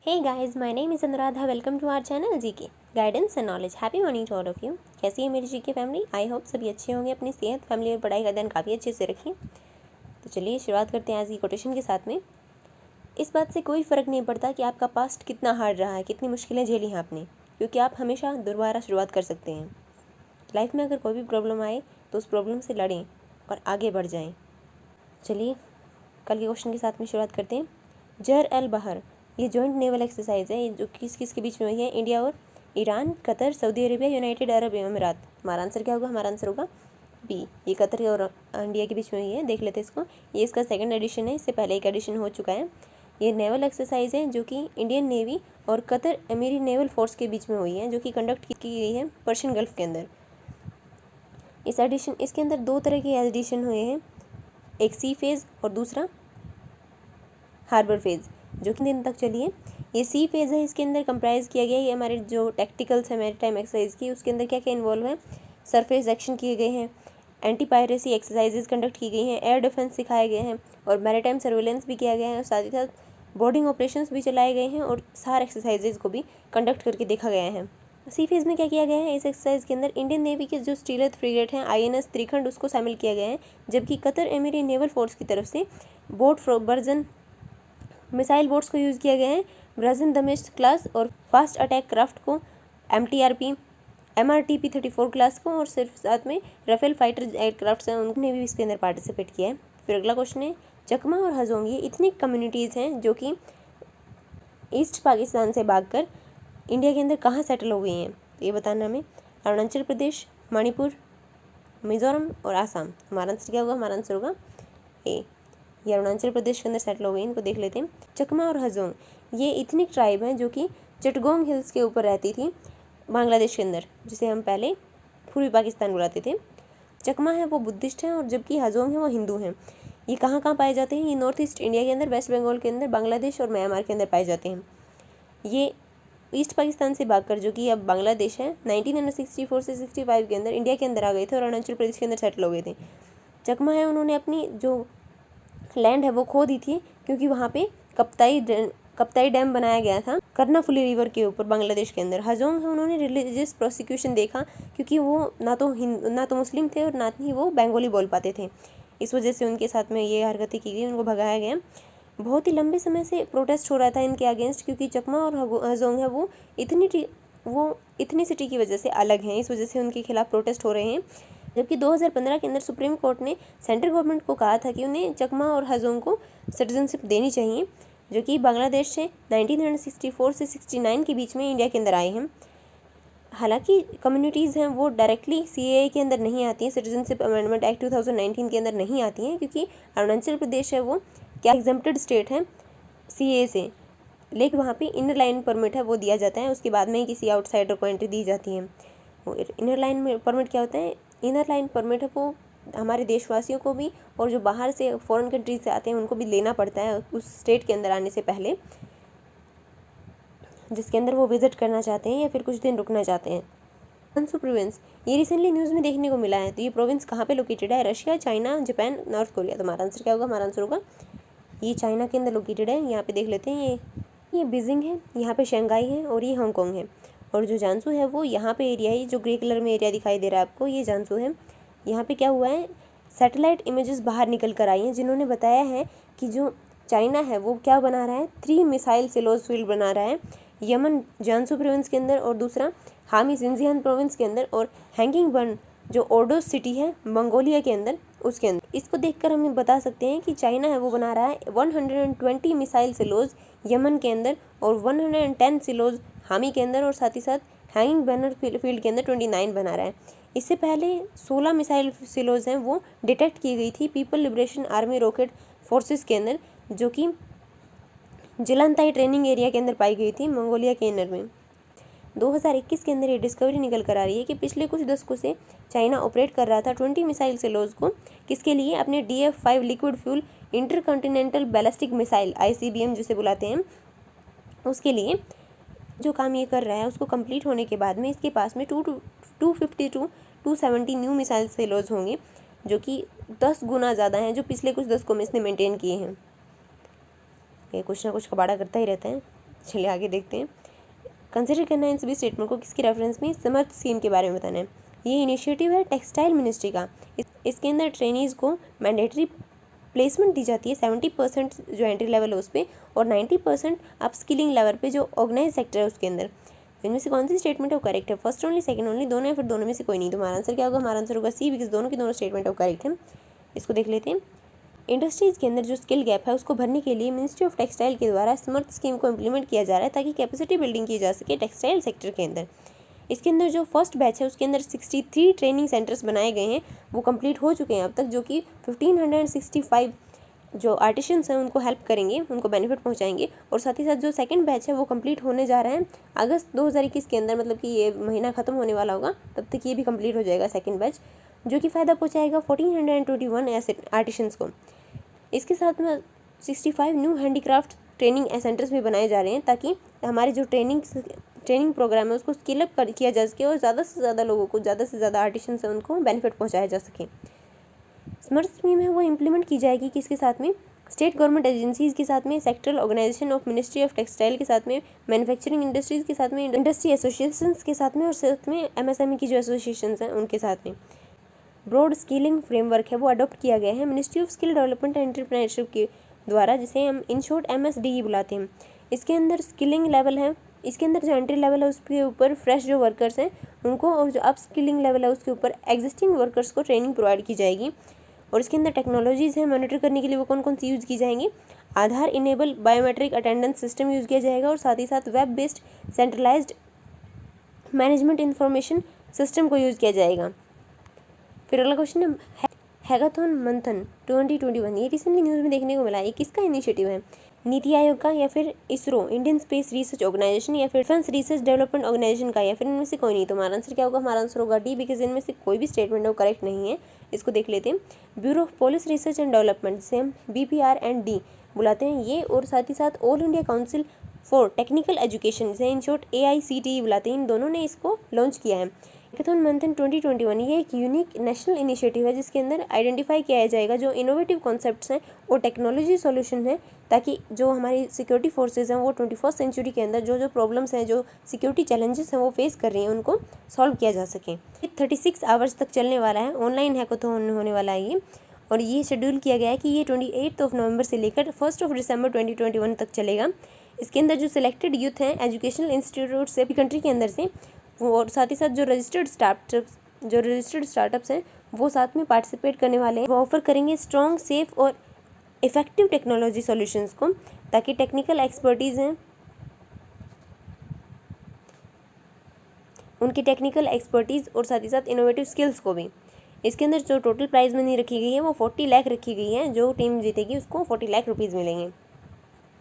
Hey guys, my name is Anuradha. Welcome to our channel GK guidance and knowledge. Happy morning to all of you. कैसी है मेरी GK family? I hope सभी अच्छे होंगे. अपनी सेहत, फैमिली और पढ़ाई का ध्यान काफ़ी अच्छे से रखिए. तो चलिए शुरुआत करते हैं आज की कोटेशन के साथ में. इस बात से कोई फ़र्क नहीं पड़ता कि आपका पास्ट कितना हार्ड रहा है, कितनी मुश्किलें झेली हैं आपने, क्योंकि आप हमेशा दोबारा शुरुआत कर सकते हैं. लाइफ में अगर कोई भी प्रॉब्लम आए तो उस प्रॉब्लम से लड़ें और आगे बढ़ जाएँ. चलिए कल के क्वेश्चन के साथ में शुरुआत करते हैं. जर अल बहर, ये जॉइंट नेवल एक्सरसाइज है जो किस किस के बीच में हुई है? इंडिया और Iran, Qatar, Saudi Arabia, United Arab अमीरात. हमारा आंसर क्या होगा? हमारा आंसर होगा बी. ये कतर और इंडिया के बीच में हुई है. देख लेते हैं इसको. ये इसका सेकंड एडिशन है. इससे पहले एक एडिशन हो चुका है. ये नेवल एक्सरसाइज है जो कि इंडियन नेवी और कतर अमीरी नेवल फोर्स के बीच में हुई है, जो कि कंडक्ट की गई है पर्शियन गल्फ के अंदर. इसके अंदर दो तरह के एडिशन हुए हैं, एक सी फेज़ और दूसरा हार्बर फेज़, जो कि दिन तक चली है. ये सी फेज़ है, इसके अंदर कंप्राइज किया गया है ये हमारे जो टैक्टिकल्स है मैरीटाइम एक्सरसाइज की, उसके अंदर क्या क्या इन्वॉल्व है? सरफेस एक्शन किए गए हैं, एंटी पायरेसी एक्सरसाइजेज कंडक्ट की गई हैं, एयर डिफेंस सिखाए गए हैं और मैरीटाइम सर्वेलेंस भी किया गया है, और साथ ही साथ बोर्डिंग ऑपरेशंस भी चलाए गए हैं और सार एक्सरसाइजेज को भी कंडक्ट करके देखा गया है. सी फेज़ में क्या किया गया है? इस एक्सरसाइज के अंदर इंडियन नेवी के जो स्टीलथ फ्रिगेट हैं INS त्रिखंड, उसको शामिल किया गया है, जबकि कतर एमिरी नेवल फोर्स की तरफ से बोट बर्जन मिसाइल बोट्स को यूज़ किया गया है. ब्रजन दमिश्क क्लास और फास्ट अटैक क्राफ्ट को, MTRP MRTP 34 क्लास को, और सिर्फ साथ में राफेल फाइटर एयरक्राफ्ट हैं उन्होंने भी इसके अंदर पार्टिसिपेट किया है. फिर अगला क्वेश्चन है, चकमा और हजोंग, ये इतनी कम्युनिटीज़ हैं जो कि ईस्ट पाकिस्तान से भागकर इंडिया के अंदर कहाँ सेटल हो गई हैं, ये बताना हमें. अरुणाचल प्रदेश, मणिपुर, मिज़ोरम और आसाम. हमारा आंसर क्या होगा? हमारा आंसर होगा ए. ये अरुणाचल प्रदेश के अंदर सेटल हो गई. इनको देख लेते हैं. चकमा और हजोंग, ये इथनिक ट्राइब हैं जो कि चटगोंग हिल्स के ऊपर रहती थी बांग्लादेश के अंदर, जिसे हम पहले पूर्वी पाकिस्तान बुलाते थे. चकमा है वो बुद्धिस्ट हैं, और जबकि हजोंग है वो हिंदू हैं. ये कहाँ कहाँ पाए जाते हैं? ये नॉर्थ ईस्ट इंडिया के अंदर, वेस्ट बंगाल के अंदर, बांग्लादेश और म्यांमार के अंदर पाए जाते हैं. ये ईस्ट पाकिस्तान से भागकर, जो कि अब बांग्लादेश है, 1964 से 65 के अंदर इंडिया के अंदर आ गए थे और अरुणाचल प्रदेश के अंदर सेटल हो गए थे. चकमा है उन्होंने अपनी जो लैंड है वो खो दी थी, क्योंकि वहाँ पे कप्ताई डैम बनाया गया था कर्नाफुली रिवर के ऊपर बांग्लादेश के अंदर. हजोंग है उन्होंने रिलीजियस प्रोसिक्यूशन देखा, क्योंकि वो ना तो मुस्लिम थे और ना ही वो बंगाली बोल पाते थे. इस वजह से उनके साथ में ये हरकतें की गई, उनको भगाया गया. बहुत ही लंबे समय से प्रोटेस्ट हो रहा था इनके अगेंस्ट, क्योंकि चकमा और हजोंग है वो इथनिसिटी की वजह से अलग हैं. इस वजह से उनके खिलाफ प्रोटेस्ट हो रहे हैं. जबकि 2015 के अंदर सुप्रीम कोर्ट ने सेंट्रल गवर्नमेंट को कहा था कि उन्हें चकमा और हजोंग को सिटीजनशिप देनी चाहिए, जो कि बांग्लादेश से 1964 से 69 के बीच में इंडिया के अंदर आए हैं. हालांकि कम्युनिटीज़ हैं वो डायरेक्टली CAA के अंदर नहीं आती हैं, सिटीजनशिप अमेंडमेंट एक्ट 2019 के अंदर नहीं आती हैं, क्योंकि अरुणाचल प्रदेश है वो क्या एग्जम्प्टेड स्टेट है CAA से, लेकिन वहाँ पे इनर लाइन परमिट है वो दिया जाता है, उसके बाद में ही किसी आउटसाइडर को एंट्री दी जाती है. वो इनर लाइन परमिट क्या होता है? इनर लाइन परमिट है वो हमारे देशवासियों को भी और जो बाहर से फॉरेन कंट्रीज से आते हैं उनको भी लेना पड़ता है उस स्टेट के अंदर आने से पहले, जिसके अंदर वो विजिट करना चाहते हैं या फिर कुछ दिन रुकना चाहते हैं. गांसू प्रोविंस, ये रिसेंटली न्यूज़ में देखने को मिला है. तो ये प्रोविंस कहाँ पे लोकेटेड है? Russia, China, Japan, north Korea. तो हमारा आंसर क्या होगा? हमारा आंसर होगा ये चाइना के अंदर लोकेटेड है. यहाँ पे देख लेते हैं. ये बीजिंग है, यहाँ पे शंघाई है और ये हांगकॉन्ग है. और जो जानसू है वो यहाँ पे एरिया है, जो ग्रे कलर में एरिया दिखाई दे रहा है आपको, ये जानसू है. यहाँ पे क्या हुआ है? सैटेलाइट इमेजेस बाहर निकल कर आई हैं, जिन्होंने बताया है कि जो चाइना है वो क्या बना रहा है? 3 मिसाइल सिलोज फील्ड बना रहा है यमन जानसू प्रोविंस के अंदर, और दूसरा हामी जिनजियान प्रोविंस के अंदर, और हैंगिंग बर्न जो ओडोस सिटी है मंगोलिया के अंदर, उसके अंदर. इसको देखकर हम बता सकते हैं कि चाइना है वो बना रहा है 120 मिसाइल सिलोज यमन के अंदर और 110 सिलोज हामी के अंदर, और साथ ही साथ हैंगिंग बैनर फील्ड के अंदर 29 बना रहा है. इससे पहले 16 मिसाइल सिलोज हैं वो डिटेक्ट की गई थी people liberation army rocket forces के अंदर, जो कि जिलानताई ट्रेनिंग एरिया के अंदर पाई गई थी मंगोलिया के अंदर में. 2021 के अंदर ये डिस्कवरी निकल कर आ रही है कि पिछले कुछ दशकों से चाइना ऑपरेट कर रहा था 20 मिसाइल सिलोज को. किसके लिए? अपने DF-5 liquid fuel intercontinental ballistic missile ICBM जिसे बुलाते हैं, उसके लिए जो काम ये कर रहा है उसको कंप्लीट होने के बाद में इसके पास में 250 to 270 न्यू मिसाइल सिलोज होंगे, जो कि 10 गुना ज़्यादा हैं जो पिछले कुछ दशकों में इसने मेंटेन किए हैं. ये कुछ ना कुछ कबाड़ा करता ही रहता है. चलिए आगे देखते हैं। कंसिडर करना है इन सभी स्टेटमेंट को किसके रेफरेंस में, समर्थ स्कीम के बारे में बताना है। ये इनिशिएटिव है टेक्सटाइल मिनिस्ट्री का। इसके अंदर ट्रेनीज़ को मैंडेटरी प्लेसमेंट दी जाती है 70% जो एंट्री लेवल है उस पर, और 90% अपस्किलिंग लेवल पे जो ऑर्गेनाइज सेक्टर है उसके अंदर। इनमें से कौन सी स्टेटमेंट है वो करेक्ट है, फर्स्ट ओनली, सेकंड ओनली, दोनों या फिर दोनों में से कोई नहीं। तो हमारा आंसर क्या होगा, हमारा आंसर होगा सी, बिकॉज दोनों की दोनों स्टेटमेंट है वो करेक्ट है। इसको देख लेते हैं। इंडस्ट्रीज़ के अंदर जो स्किल गैप है उसको भरने के लिए मिनिस्ट्री ऑफ टेक्सटाइल के द्वारा समर्थ स्कीम को इम्प्लीमेंट किया जा रहा है ताकि कैपेसिटी बिल्डिंग की जा सके टेक्सटाइल सेक्टर के अंदर। इसके अंदर जो फर्स्ट बैच है उसके अंदर 63 ट्रेनिंग सेंटर्स बनाए गए हैं, वो कंप्लीट हो चुके हैं अब तक, जो कि 1565 जो आर्टिशंस हैं उनको हेल्प करेंगे, उनको बेनिफिट पहुंचाएंगे। और साथ ही साथ जो सेकंड बैच है वो कंप्लीट होने जा रहा है अगस्त 2021 के अंदर, मतलब कि ये महीना ख़त्म होने वाला होगा तब तक ये भी कंप्लीट हो जाएगा सेकंड बैच, जो कि फ़ायदा पहुंचाएगा 1421 ऐसे आर्टिशंस को। इसके साथ में 65 न्यू हैंडीक्राफ्ट ट्रेनिंग सेंटर्स भी बनाए जा रहे हैं ताकि हमारे जो ट्रेनिंग प्रोग्राम है उसको स्किल अप किया जा सके और ज़्यादा से ज़्यादा लोगों को, ज़्यादा से ज़्यादा आर्टिशंस हैं उनको बेनिफिट पहुँचाया जा सके। स्मार्ट स्कीम है वो इम्प्लीमेंट की जाएगी किसके साथ में, स्टेट गवर्नमेंट एजेंसीज़ के साथ में, sectoral organisation of ministry of textile के साथ में, मैन्युफैक्चरिंग इंडस्ट्रीज़ के साथ में, इंडस्ट्री एसोसिएशंस के साथ में, और साथ में MSME की जो एसोसिएशंस हैं उनके साथ में। ब्रॉड स्किलिंग फ्रेमवर्क है वो अडॉप्ट किया गया है ministry of skill development and entrepreneurship के द्वारा, जिसे हम इन शॉर्ट MSDE बुलाते हैं। इसके अंदर स्किलिंग लेवल है, इसके अंदर जो एंट्री लेवल है उसके ऊपर फ्रेश जो वर्कर्स हैं उनको, और जो अप स्किलिंग लेवल है उसके ऊपर एग्जिस्टिंग वर्कर्स को ट्रेनिंग प्रोवाइड की जाएगी। और इसके अंदर टेक्नोलॉजीज़ हैं मॉनिटर करने के लिए, वो कौन कौन सी यूज़ की जाएंगी, Aadhaar enable biometric attendance system use किया जाएगा, और साथ ही साथ web based centralised management information system को यूज़ किया जाएगा। फिर अगला क्वेश्चन है हैकाथॉन मंथन 2021, ये रिसेंटली न्यूज़ में देखने को मिला है। ये किसका इनिशिएटिव है, नीति आयोग का, या फिर ISRO Indian space research organisation, या फिर डिफेंस रिसर्च डेवलपमेंट ऑर्गेनाइजेशन का, या फिर इनमें से कोई नहीं। तो हमारा आंसर क्या होगा, हमारा आंसर होगा डी, बिकॉज इनमें से कोई भी स्टेटमेंट है वो करेक्ट नहीं है। इसको देख लेते हैं। Bureau of police research and development, जिसे हम BPR&D बुलाते हैं ये, और साथ ही साथ all India council for technical education, जिसे इन शॉर्ट AICTE बुलाते हैं, इन दोनों ने इसको लॉन्च किया है। हैकाथॉन मंथन 2021 ये एक यूनिक नेशनल इनिशिएटिव है जिसके अंदर आइडेंटिफाई किया जाएगा जो इनोवेटिव कॉन्सेप्ट्स हैं और टेक्नोलॉजी सॉल्यूशन है, ताकि जो हमारी सिक्योरिटी फोर्सेज हैं वो 21st सेंचुरी के अंदर जो जो प्रॉब्लम्स हैं, जो सिक्योरिटी चैलेंजेस हैं वो फेस कर रही हैं, उनको सॉल्व किया जा सके। 36 आवर्स तक चलने वाला है, ऑनलाइन हैकाथॉन होने वाला है ये, और ये शेड्यूल किया गया है कि ये 28 नवंबर से लेकर 1 दिसंबर 2021 तक चलेगा। इसके अंदर जो सिलेक्टेड यूथ हैं एजुकेशनल इंस्टीट्यूट से कंट्री के अंदर से, और साथ ही साथ जो रजिस्टर्ड स्टार्टअप्स हैं वो साथ में पार्टिसिपेट करने वाले हैं। वो ऑफर करेंगे स्ट्रॉन्ग, सेफ और इफ़ेक्टिव टेक्नोलॉजी सॉल्यूशंस को, ताकि टेक्निकल एक्सपर्टीज़ हैं उनकी टेक्निकल एक्सपर्टीज़ और साथ ही साथ इनोवेटिव स्किल्स को भी। इसके अंदर जो टोटल प्राइस मनी रखी गई है वो 40 लाख रखी गई है, जो टीम जीतेगी उसको 40 लाख रुपीज़ मिलेंगे।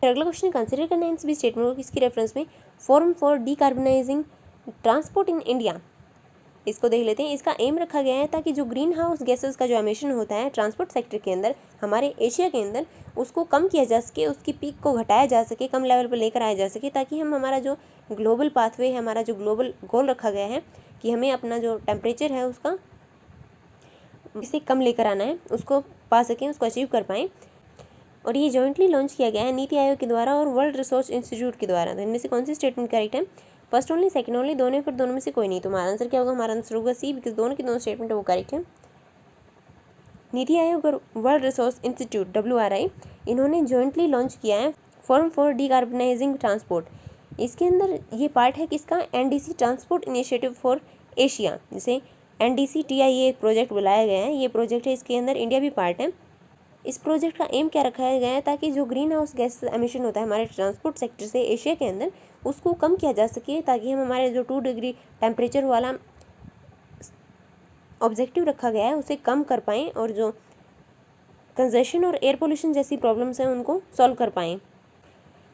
फिर अगला क्वेश्चन कंसिडर करना है इन सभी स्टेटमेंट को किसकी रेफरेंस में, forum for decarbonising transport in India. इसको देख लेते हैं। इसका एम रखा गया है ताकि जो ग्रीन हाउस गैसेस का जो एमिशन होता है ट्रांसपोर्ट सेक्टर के अंदर हमारे एशिया के अंदर, उसको कम किया जा सके, उसकी पीक को घटाया जा सके, कम लेवल पर लेकर आया जा सके, ताकि हम हमारा जो ग्लोबल पाथवे है, हमारा जो ग्लोबल गोल रखा गया है कि हमें अपना जो टेम्परेचर है उसका इसे कम लेकर आना है, उसको पा सकें, उसको अचीव कर पाएँ। और ये जॉइंटली लॉन्च किया गया है नीति आयोग के द्वारा और वर्ल्ड रिसोर्स इंस्टीट्यूट के द्वारा। तो इनमें से कौन सी स्टेटमेंट करेक्ट है, फर्स्ट ओनली, सेकंड ओनली, दोनों, फिर दोनों में से कोई नहीं। तो हमारा आंसर क्या होगा, हमारा आंसर होगा सी, बिकॉज दोनों की दोनों स्टेटमेंट है वो करेक्ट है। नीति आयोग और वर्ल्ड रिसोर्स इंस्टीट्यूट WRI इन्होंने जॉइंटली लॉन्च किया है फोरम फॉर डीकार्बनाइजिंग ट्रांसपोर्ट। इसके अंदर ये पार्ट है किसका, NDC transport initiative for Asia, जिसे NDC-TIA प्रोजेक्ट बुलाया गया है। ये प्रोजेक्ट है, इसके अंदर इंडिया भी पार्ट है। इस प्रोजेक्ट का एम क्या रखा गया है, ताकि जो ग्रीन हाउस गैस एमिशन होता है हमारे ट्रांसपोर्ट सेक्टर से एशिया के अंदर, उसको कम किया जा सके, ताकि हम हमारे जो 2 डिग्री टेम्परेचर वाला ऑब्जेक्टिव रखा गया है उसे कम कर पाएँ, और जो कंजेशन और एयर पोल्यूशन जैसी प्रॉब्लम्स हैं उनको सॉल्व कर पाएँ।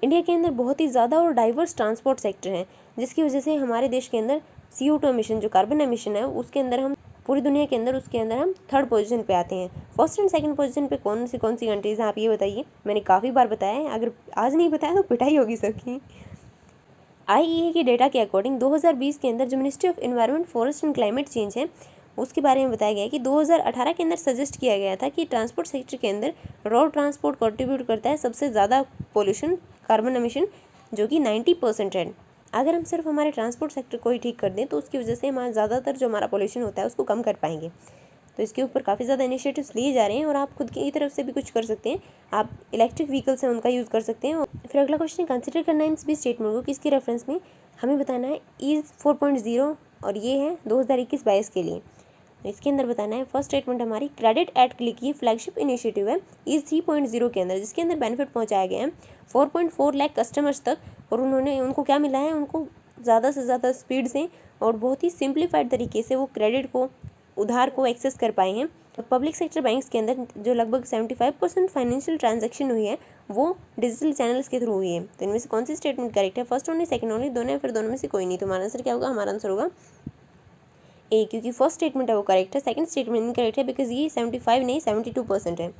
इंडिया के अंदर बहुत ही ज़्यादा और डाइवर्स ट्रांसपोर्ट सेक्टर है, जिसकी वजह से हमारे देश के अंदर CO2 एमिशन, जो कार्बन एमिशन है, उसके अंदर हम पूरी दुनिया के अंदर उसके अंदर हम 3rd पोजीशन पे आते हैं। फर्स्ट एंड सेकंड पोजीशन पे कौन सी कंट्रीज़ हैं, आप ये बताइए। मैंने काफ़ी बार बताया है, अगर आज नहीं बताया तो पिटाई होगी सबकी। IEA के डेटा के अकॉर्डिंग 2020 के अंदर जो ministry of environment, forest and climate change है उसके बारे में बताया गया है कि 2018 के अंदर सजेस्ट किया गया था कि ट्रांसपोर्ट सेक्टर के अंदर रोड ट्रांसपोर्ट कंट्रीब्यूट करता है सबसे ज़्यादा पोल्यूशन, कार्बन एमिशन, जो कि 90% है। अगर हम सिर्फ हमारे ट्रांसपोर्ट सेक्टर को ही ठीक कर दें तो उसकी वजह से हमारा ज़्यादातर जो हमारा पॉल्यूशन होता है उसको कम कर पाएंगे। तो इसके ऊपर काफ़ी ज़्यादा इनिशिएटिव्स लिए जा रहे हैं और आप खुद की तरफ से भी कुछ कर सकते हैं। आप इलेक्ट्रिक व्हीकल्स हैं उनका यूज़ कर सकते हैं। फिर अगला क्वेश्चन कंसिडर करना है इन सभी स्टेटमेंट को किसके रेफरेंस में, हमें बताना है ईज 4.0 और ये है 2021-22 के लिए। इसके अंदर बताना है फर्स्ट स्टेटमेंट हमारी क्रेडिट एट क्लिक की फ्लैगशिप इनिशिएटिव है ईज 3.0 के अंदर, जिसके अंदर बेनिफिट पहुंचाया गया है 4.4 लाख कस्टमर्स तक। और उनको क्या मिला है, उनको ज़्यादा से ज़्यादा स्पीड से और बहुत ही सिंप्लीफाइड तरीके से वो क्रेडिट को, उधार को एक्सेस कर पाए हैं। पब्लिक सेक्टर बैंक्स के अंदर जो लगभग 75% फाइनेंशियल ट्रांजैक्शन हुई है वो डिजिटल चैनल्स के थ्रू हुई है। तो इनमें से कौन सी स्टेटमेंट करेक्ट है, फर्स्ट ओनली, सेकंड ओनली, दोनों है, फिर दोनों में से कोई नहीं। तो हमारा आंसर क्या होगा, हमारा आंसर होगा ए, क्योंकि फर्स्ट स्टेटमेंट है वो करेक्ट है, सेकंड स्टेटमेंट इनकरेक्ट है बिकॉज ये 75 नहीं 72% है।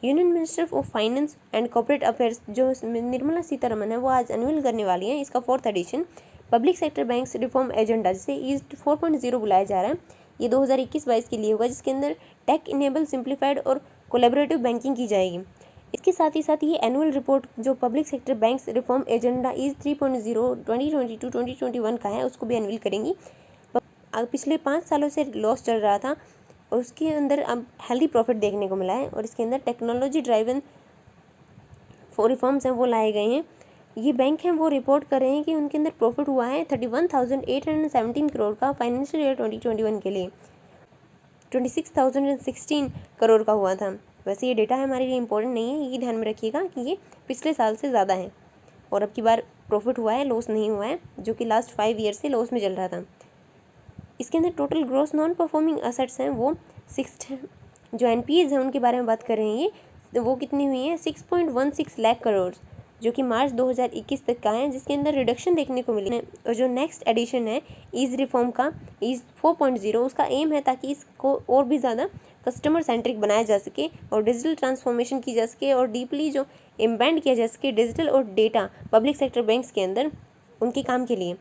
Union minister of finance and corporate affairs जो निर्मला सीतारमन है वो आज एनुअल करने वाली है इसका 4th addition public sector banks reform agenda, जिसे ईस्ट 4.0 बुलाया जा रहा है। ये 2021-22 के लिए होगा, जिसके अंदर टेक इनेबल, सिंप्लीफाइड और कोलैबोरेटिव बैंकिंग की जाएगी। इसके साथ ही ये एनुअल रिपोर्ट जो public sector banks reform agenda ease 3.0 2022-2021 का है उसको भी एनुअल करेंगी। पिछले 5 सालों से लॉस चल रहा था और उसके अंदर अब हेल्दी प्रॉफिट देखने को मिला है और इसके अंदर टेक्नोलॉजी ड्राइवन रिफॉर्म्स हैं वो लाए गए हैं। ये बैंक हैं वो रिपोर्ट कर रहे हैं कि उनके अंदर प्रॉफिट हुआ है 31,817 करोड़ का फाइनेंशियल ईयर 2021 के लिए, 26,016 करोड़ का हुआ था। वैसे ये डेटा है हमारे लिए इंपॉर्टेंट नहीं है, ये ध्यान में रखिएगा कि ये पिछले साल से ज़्यादा है और अब की बार प्रॉफिट हुआ है, लॉस नहीं हुआ है, जो कि लास्ट 5 ईयर से लॉस में चल रहा था। इसके अंदर total gross non performing assets हैं वो 6 हैं। जो एनपीएज हैं उनके बारे में बात कर रहे हैं, ये वो कितनी हुई है 6.16 लाख करोड़, जो कि मार्च 2021 तक का है, जिसके अंदर रिडक्शन देखने को मिली है। और जो नेक्स्ट एडिशन है ईज रिफॉर्म का, ईज 4.0, उसका एम है ताकि इसको और भी ज़्यादा कस्टमर सेंट्रिक बनाया जा सके और डिजिटल ट्रांसफॉर्मेशन की जा सके और डीपली जो एम्बेड किया जा सके डिजिटल और डेटा पब्लिक सेक्टर बैंक्स के अंदर उनके काम के लिए।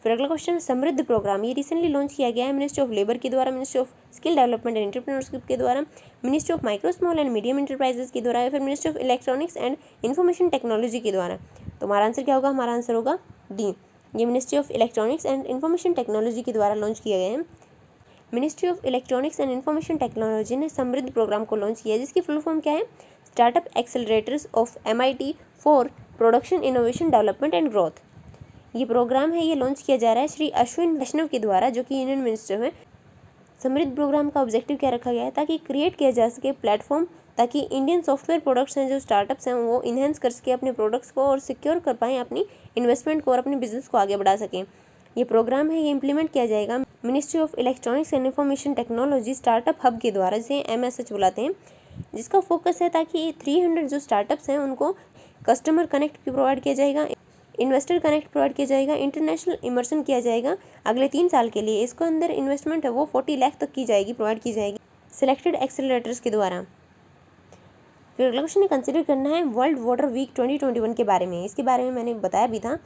फिर अगला क्वेश्चन समृद्ध प्रोग्राम, ये रिसेंटली लॉन्च किया गया है मिनिस्ट्री ऑफ लेबर के द्वारा, ministry of skill development and entrepreneurship के द्वारा, ministry of micro small and medium enterprises के द्वारा, या फिर ministry of electronics and information technology के द्वारा। तो हमारा आंसर क्या होगा, हमारा आंसर होगा डी, ये ministry of electronics and information technology के द्वारा लॉन्च किया गया है। Ministry of electronics and information technology ने समृद्ध प्रोग्राम को लॉन्च किया है, जिसकी फुल फॉर्म क्या है, startup accelerators of MIT for production innovation development and growth. ये प्रोग्राम है, ये लॉन्च किया जा रहा है श्री अश्विन वैष्णव के द्वारा, जो कि यूनियन मिनिस्टर हैं। समृद्ध प्रोग्राम का ऑब्जेक्टिव क्या रखा गया है, ताकि क्रिएट किया जा सके प्लेटफॉर्म, ताकि इंडियन सॉफ्टवेयर प्रोडक्ट्स हैं जो स्टार्टअप्स हैं वो इन्हेंस कर सके अपने प्रोडक्ट्स को और सिक्योर कर पाएँ अपनी इन्वेस्टमेंट को और अपने बिजनेस को आगे बढ़ा सकें। ये प्रोग्राम है, ये इंप्लीमेंट किया जाएगा ministry of electronics and information technology startup hub के द्वारा, जिसे MSH बुलाते हैं, जिसका फोकस है ताकि 300 जो स्टार्टअप्स हैं उनको कस्टमर कनेक्ट प्रोवाइड किया जाएगा, इन्वेस्टर कनेक्ट प्रोवाइड किया जाएगा, इंटरनेशनल इमर्सन किया जाएगा अगले 3 साल के लिए। इसको अंदर इन्वेस्टमेंट है वो 40 लाख तक की जाएगी, प्रोवाइड की जाएगी सिलेक्टेड एक्सेलरेटर्स के द्वारा। फिर अगला क्वेश्चन कंसिडर करना है वर्ल्ड वाटर वीक 2021 के बारे में। इसके बारे में मैंने बताया भी था,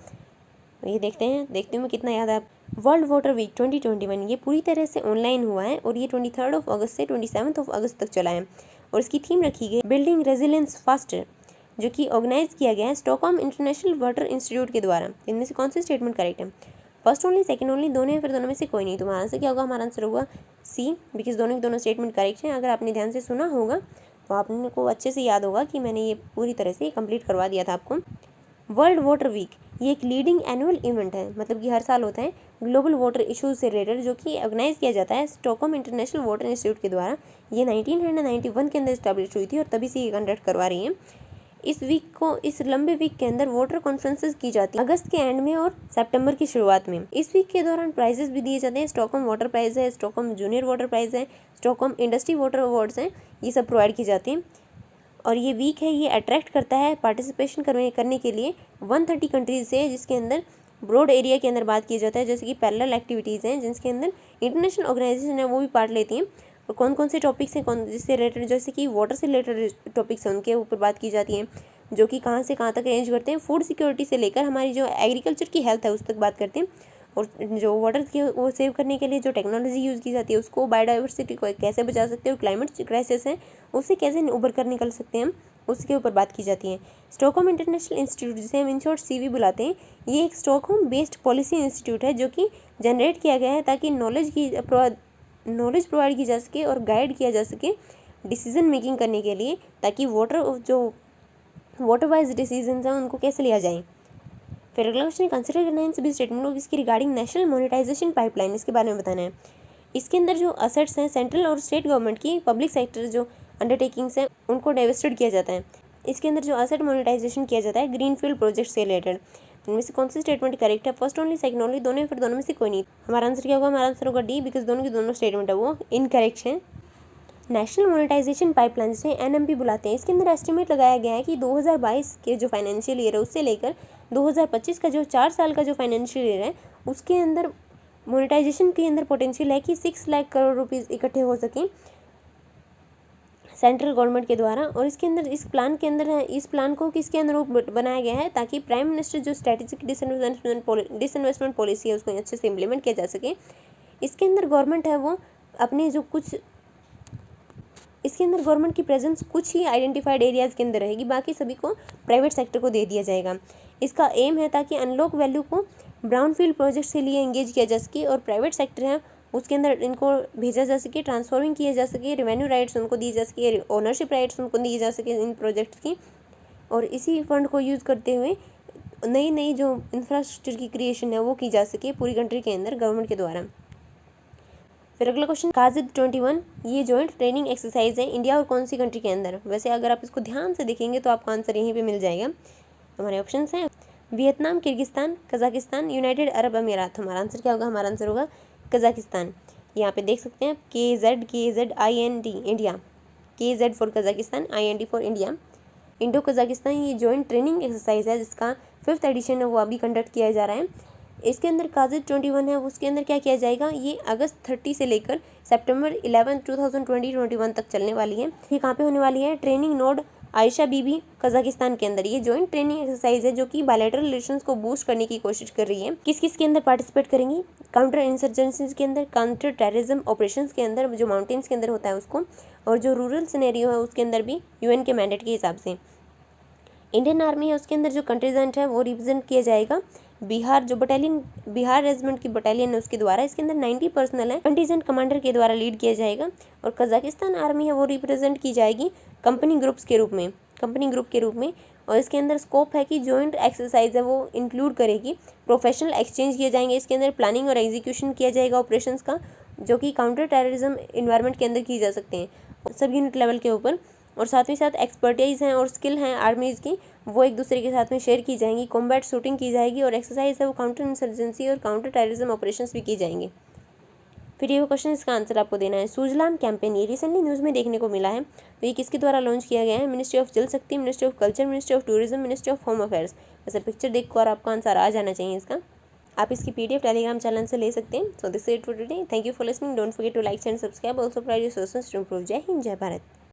ये देखते हूँ मैं कितना याद है। वर्ल्ड वाटर वीक 2021 ये पूरी तरह से ऑनलाइन हुआ है और ये 23 अगस्त से 27 अगस्त तक चला है और इसकी थीम रखी गई बिल्डिंग रेजिलियंस फास्टर, जो कि ऑर्गेनाइज किया गया है स्टॉकहोम इंटरनेशनल वाटर इंस्टीट्यूट के द्वारा। इनमें से कौन सी स्टेटमेंट करेक्ट है, फर्स्ट ओनली, सेकंड ओनली, दोनों है, फिर दोनों में से कोई नहीं। तो हमारा आंसर क्या होगा, हमारा आंसर होगा सी, बिकॉज दोनों के दोनों स्टेटमेंट करेक्ट हैं। अगर आपने ध्यान से सुना होगा तो आपने को अच्छे से याद होगा कि मैंने ये पूरी तरह से कंप्लीट करवा दिया था आपको। वर्ल्ड वाटर वीक ये एक लीडिंग एनुअल इवेंट है, मतलब कि हर साल होता है ग्लोबल वाटर इशूज से रिलेटेड, जो कि ऑर्गेनाइज किया जाता है स्टॉकहोम इंटरनेशनल वाटर इंस्टीट्यूट के द्वारा। ये 1991 के अंदर इस्टेब्लिश हुई थी और तभी से ये कंडक्ट करवा रही है। इस लंबे वीक के अंदर वाटर कॉन्फ्रेंसेस की जाती है अगस्त के एंड में और सितंबर की शुरुआत में। इस वीक के दौरान प्राइजेस भी दिए जाते हैं, स्टॉकहोम वाटर प्राइज है, स्टॉकहोम जूनियर वाटर प्राइज है, स्टॉकहोम इंडस्ट्री वाटर अवार्ड्स हैं, ये सब प्रोवाइड की जाती हैं। और ये वीक है ये अट्रैक्ट करता है पार्टिसिपेशन करने के लिए 130 कंट्रीज से, जिसके अंदर ब्रॉड एरिया के अंदर बात की जाता है, जैसे कि पैरेलल एक्टिविटीज़ हैं जिसके अंदर इंटरनेशनल ऑर्गेनाइजेशन है वो भी पार्ट लेती हैं। और कौन कौन से टॉपिक्स हैं कौन जिससे रिलेटेड, जैसे कि वाटर से रिलेटेड टॉपिक्स हैं उनके ऊपर बात की जाती है, जो कि कहाँ से कहाँ तक रेंज करते हैं, फूड सिक्योरिटी से लेकर हमारी जो एग्रीकल्चर की हेल्थ है उस तक बात करते हैं। और जो वाटर की वो सेव करने के लिए जो टेक्नोलॉजी यूज़ की जाती है उसको, बायोडाइवर्सिटी को कैसे बचा सकते हैं, और क्लाइमेट क्राइसिस है उससे कैसे उभर कर निकल सकते हैं हम, उसके ऊपर बात की जाती है। स्टॉकहोम इंटरनेशनल इंस्टीट्यूट, जिसे हम इन शॉर्ट CV बुलाते हैं, ये एक स्टॉकहोम बेस्ड पॉलिसी इंस्टीट्यूट है जो कि जनरेट किया गया है ताकि नॉलेज प्रोवाइड की जा सके और गाइड किया जा सके डिसीजन मेकिंग करने के लिए, ताकि वाटर वाइज डिसीजन हैं उनको कैसे लिया जाए। फिर अगला क्वेश्चन, कंसिडर करना है इन सभी स्टेटमेंट को इसकी रिगार्डिंग नेशनल मोनेटाइजेशन पाइपलाइन, इसके बारे में बताना है। इसके अंदर जो असेट्स हैं सेंट्रल और स्टेट गवर्नमेंट की, पब्लिक सेक्टर जो अंडरटेकिंग्स हैं उनको डाइवर्स्टेड किया जाता है। इसके अंदर जो असेट मोनेटाइजेशन किया जाता है ग्रीनफील्ड प्रोजेक्ट से रिलेटेड। इनमें से कौन सी स्टेटमेंट करेक्ट है? फर्स्ट ओनली, सेकंड ओनली, दोनों या फिर दोनों में से कोई नहीं। हमारा आंसर क्या होगा? हमारा आंसर होगा डी, बिकॉज दोनों की दोनों स्टेटमेंट है वो इनकरेक्ट है। नेशनल मोनेटाइजेशन पाइपलाइन से NMP बुलाते हैं। इसके अंदर एस्टिमेट लगाया गया है कि 2022 के जो फाइनेंशियल ईयर है उससे लेकर 2025 का जो 4 साल का जो फाइनेंशियल ईयर है उसके अंदर मोनेटाइजेशन के अंदर पोटेंशियल है कि 6 लाख करोड़ रुपीज़ इकट्ठे हो सकें सेंट्रल गवर्नमेंट के द्वारा। और इसके अंदर इस प्लान के अंदर है, इस प्लान को किसके अंदर बनाया गया है ताकि प्राइम मिनिस्टर जो स्ट्रेटेजिक डिसइन्वेस्टमेंट पॉलिसी है उसको अच्छे से इम्प्लीमेंट किया जा सके। इसके अंदर गवर्नमेंट है वो अपने जो कुछ, इसके अंदर गवर्नमेंट की प्रेजेंस कुछ ही आइडेंटिफाइड एरियाज़ के अंदर रहेगी, बाकी सभी को प्राइवेट सेक्टर को दे दिया जाएगा। इसका एम है ताकि अनलॉक वैल्यू को ब्राउनफील्ड प्रोजेक्ट से लिए एंगेज किया जा सके और प्राइवेट सेक्टर है उसके अंदर इनको भेजा जा सके, ट्रांसफॉर्मिंग किया जा सके, रेवेन्यू राइट्स उनको दिए जा सके, ओनरशिप राइट्स उनको दिए जा सके इन प्रोजेक्ट्स की। और इसी फंड को यूज़ करते हुए नई नई जो इंफ्रास्ट्रक्चर की क्रिएशन है वो की जा सके पूरी कंट्री के अंदर गवर्नमेंट के द्वारा। फिर अगला क्वेश्चन, काजिद 21 ये जॉइंट ट्रेनिंग एक्सरसाइज है इंडिया और कौन सी कंट्री के अंदर? वैसे अगर आप इसको ध्यान से देखेंगे तो आपका आंसर यहीं पे मिल जाएगा। हमारे ऑप्शंस हैं Vietnam, Kyrgyzstan, Kazakhstan, United Arab अमीरात। हमारा आंसर क्या होगा? हमारा आंसर होगा कजाकिस्तान। यहाँ पे देख सकते हैं KZIND India, KZ for Kazakhstan, IND for India. Indo Kazakhstan ये जॉइंट ट्रेनिंग एक्सरसाइज है जिसका 5th एडिशन है वो अभी कंडक्ट किया जा रहा है। इसके अंदर काजिद 21 है उसके अंदर क्या किया जाएगा? ये अगस्त 30 से लेकर सितंबर 11, 2021 तक चलने वाली है। ये कहाँ पे होने वाली है? ट्रेनिंग नोड आयशा बीबी कजाकिस्तान के अंदर। ये जॉइंट ट्रेनिंग एक्सरसाइज है जो कि बायलैटरल रिलेशंस को बूस्ट करने की कोशिश कर रही है। किस किस के अंदर पार्टिसिपेट करेंगी? काउंटर इंसर्जेंसीज के अंदर, काउंटर टेररिज्म ऑपरेशंस के अंदर जो माउंटेन्स के अंदर होता है उसको, और जो रूरल सिनेरियो है उसके अंदर भी UN के मैंडेट के हिसाब से। इंडियन आर्मी है उसके अंदर जो कंटिजेंट है वो रिप्रेजेंट किया जाएगा बिहार, जो बटालियन बिहार रेजिमेंट की बटालियन है उसके द्वारा। इसके अंदर 90 पर्सनल है, कंटिजेंट कमांडर के द्वारा लीड किया जाएगा। और कजाकिस्तान आर्मी है वो रिप्रेजेंट की जाएगी कंपनी ग्रुप के रूप में। और इसके अंदर स्कोप है कि जॉइंट एक्सरसाइज है वो इंक्लूड करेगी प्रोफेशनल एक्सचेंज किए जाएंगे। इसके अंदर प्लानिंग और एग्जीक्यूशन किया जाएगा ऑपरेशंस का, जो कि काउंटर टेररिज्म इन्वायरमेंट के अंदर की जा सकते हैं सब यूनिट लेवल के ऊपर। और साथ ही साथ एक्सपर्टाइज हैं और स्किल हैं आर्मीज़ की, वो एक दूसरे के साथ में शेयर की जाएंगी। कॉम्बैट शूटिंग की जाएगी और एक्सरसाइज है वो काउंटर इंसर्जेंसी और काउंटर टेररिज्म ऑपरेशंस भी की जाएंगे। फिर ये क्वेश्चन, इसका आंसर आपको देना है। सुजलाम कैंपेन ये रिसेंटली न्यूज़ में देखने को मिला है, तो ये किसके द्वारा लॉन्च किया गया है? मिनिस्ट्री ऑफ जल शक्ति, ministry of culture, ministry of tourism, ministry of home affairs. वैसे पिक्चर देखकर और आपका आंसर आ जाना चाहिए इसका। आप इसकी PDF टेलीग्राम चैनल से ले सकते हैं। So this it for today, thank you for listening, don't forget to like and subscribe, also provide your suggestions to improve. जय हिंद, जय भारत।